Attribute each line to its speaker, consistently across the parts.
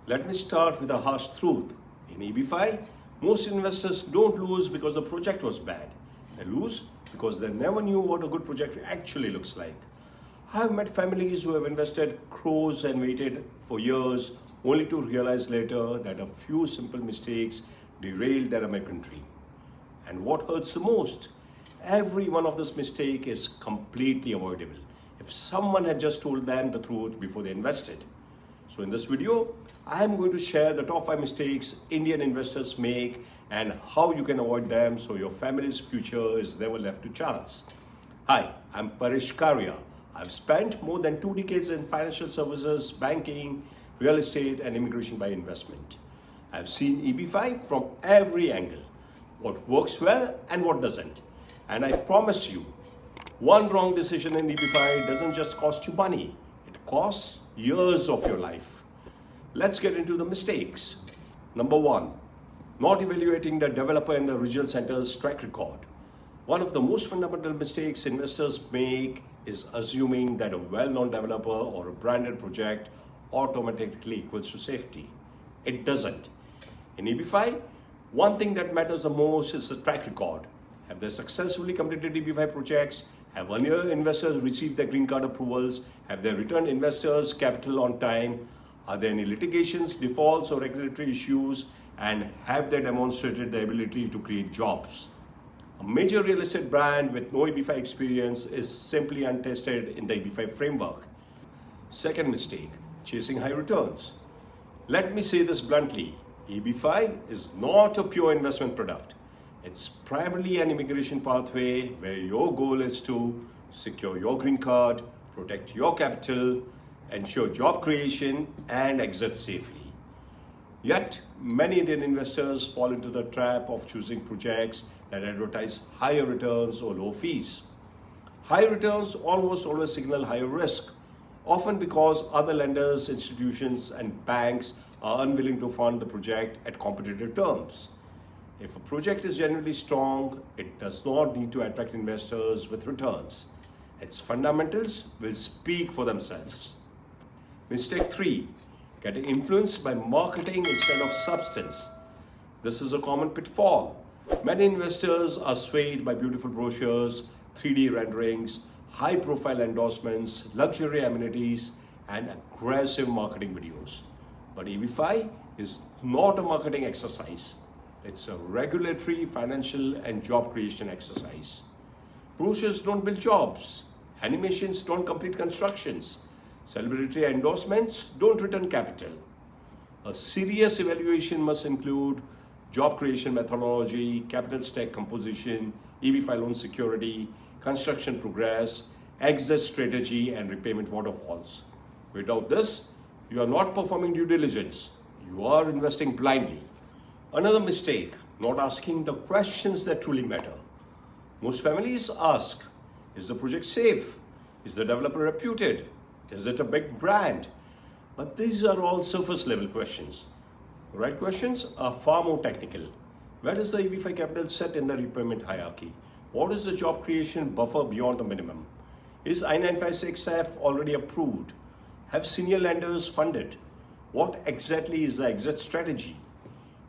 Speaker 1: Let me start with a harsh truth. In EB5, most investors don't lose because the project was bad. They lose because they never knew what a good project actually looks like. I have met families who have invested crores and waited for years only to realize later that a few simple mistakes derailed their American dream. And what hurts the most? Every one of this mistake is completely avoidable if someone had just told them the truth before they invested. So in this video, I am going to share the top 5 mistakes Indian investors make and how you can avoid them so your family's future is never left to chance. Hi, I'm Paresh Karia. I've spent more than 2 decades in financial services, banking, real estate and immigration by investment. I've seen EB5 from every angle, what works well and what doesn't. And I promise you, one wrong decision in EB5 doesn't just cost you money, it costs years of your life. Let's get into the mistakes. Number 1, not evaluating the developer and the regional center's track record. One of the most fundamental mistakes investors make is assuming that a well-known developer or a branded project automatically equals to safety. It doesn't. In EB5, one thing that matters the most is the track record. Have they successfully completed EB5 projects? Have earlier investors received their green card approvals? Have they returned investors' capital on time? Are there any litigations, defaults or regulatory issues? And have they demonstrated the ability to create jobs? A major real estate brand with no EB5 experience is simply untested in the EB5 framework. Second mistake, chasing high returns. Let me say this bluntly, EB5 is not a pure investment product. It's primarily an immigration pathway where your goal is to secure your green card, protect your capital, ensure job creation and exit safely. Yet, many Indian investors fall into the trap of choosing projects that advertise higher returns or low fees. High returns almost always signal higher risk, often because other lenders, institutions and banks are unwilling to fund the project at competitive terms. If a project is generally strong, it does not need to attract investors with returns. Its fundamentals will speak for themselves. Mistake 3, getting influenced by marketing instead of substance. This is a common pitfall. Many investors are swayed by beautiful brochures, 3D renderings, high-profile endorsements, luxury amenities, and aggressive marketing videos. But EB5 is not a marketing exercise. It's a regulatory, financial, and job creation exercise. Brochures don't build jobs. Animations don't complete constructions. Celebrity endorsements don't return capital. A serious evaluation must include job creation methodology, capital stack composition, EB5 loan security, construction progress, exit strategy, and repayment waterfalls. Without this, you are not performing due diligence. You are investing blindly. Another mistake, not asking the questions that truly matter. Most families ask, is the project safe? Is the developer reputed? Is it a big brand? But these are all surface level questions. The right questions are far more technical. Where does the EB5 capital set in the repayment hierarchy? What is the job creation buffer beyond the minimum? Is I-956F already approved? Have senior lenders funded? What exactly is the exit strategy?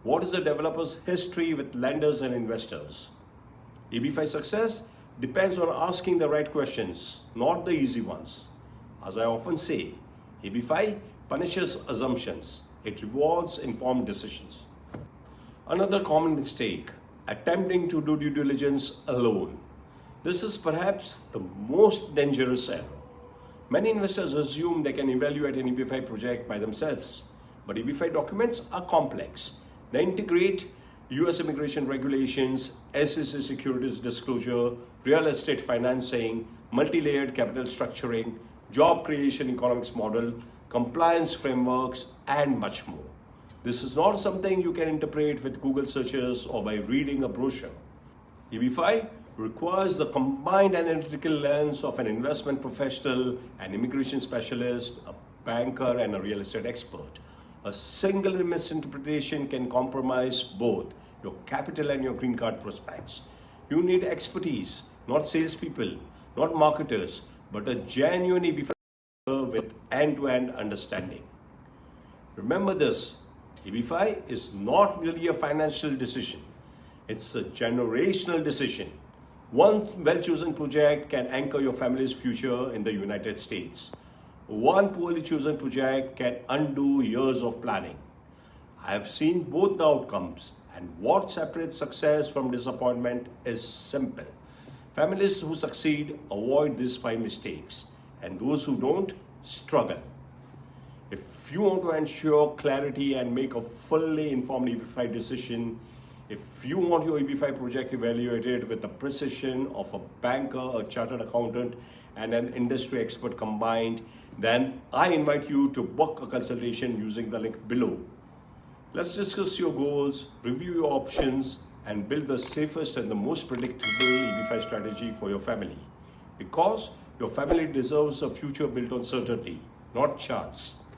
Speaker 1: What is the developer's history with lenders and investors? EB5 success depends on asking the right questions, not the easy ones. As I often say, EB5 punishes assumptions. It rewards informed decisions. Another common mistake, attempting to do due diligence alone. This is perhaps the most dangerous error. Many investors assume they can evaluate an EB5 project by themselves, but EB5 documents are complex. They integrate US immigration regulations, SEC securities disclosure, real estate financing, multi-layered capital structuring, job creation economics model, compliance frameworks, and much more. This is not something you can interpret with Google searches or by reading a brochure. EB5 requires the combined analytical lens of an investment professional, an immigration specialist, a banker, and a real estate expert. A single misinterpretation can compromise both your capital and your green card prospects. You need expertise, not salespeople, not marketers, but a genuine EB5 with end-to-end understanding. Remember this, EB5 is not merely a financial decision. It's a generational decision. One well-chosen project can anchor your family's future in the United States. One poorly chosen project can undo years of planning. I have seen both the outcomes, and what separates success from disappointment is simple. Families who succeed avoid these 5 mistakes, and those who don't struggle. If you want to ensure clarity and make a fully informed EB5 decision, if you want your EB5 project evaluated with the precision of a banker, a chartered accountant, and an industry expert combined, then I invite you to book a consultation using the link below. Let's discuss your goals, review your options, and build the safest and the most predictable EB5 strategy for your family. Because your family deserves a future built on certainty, not chance.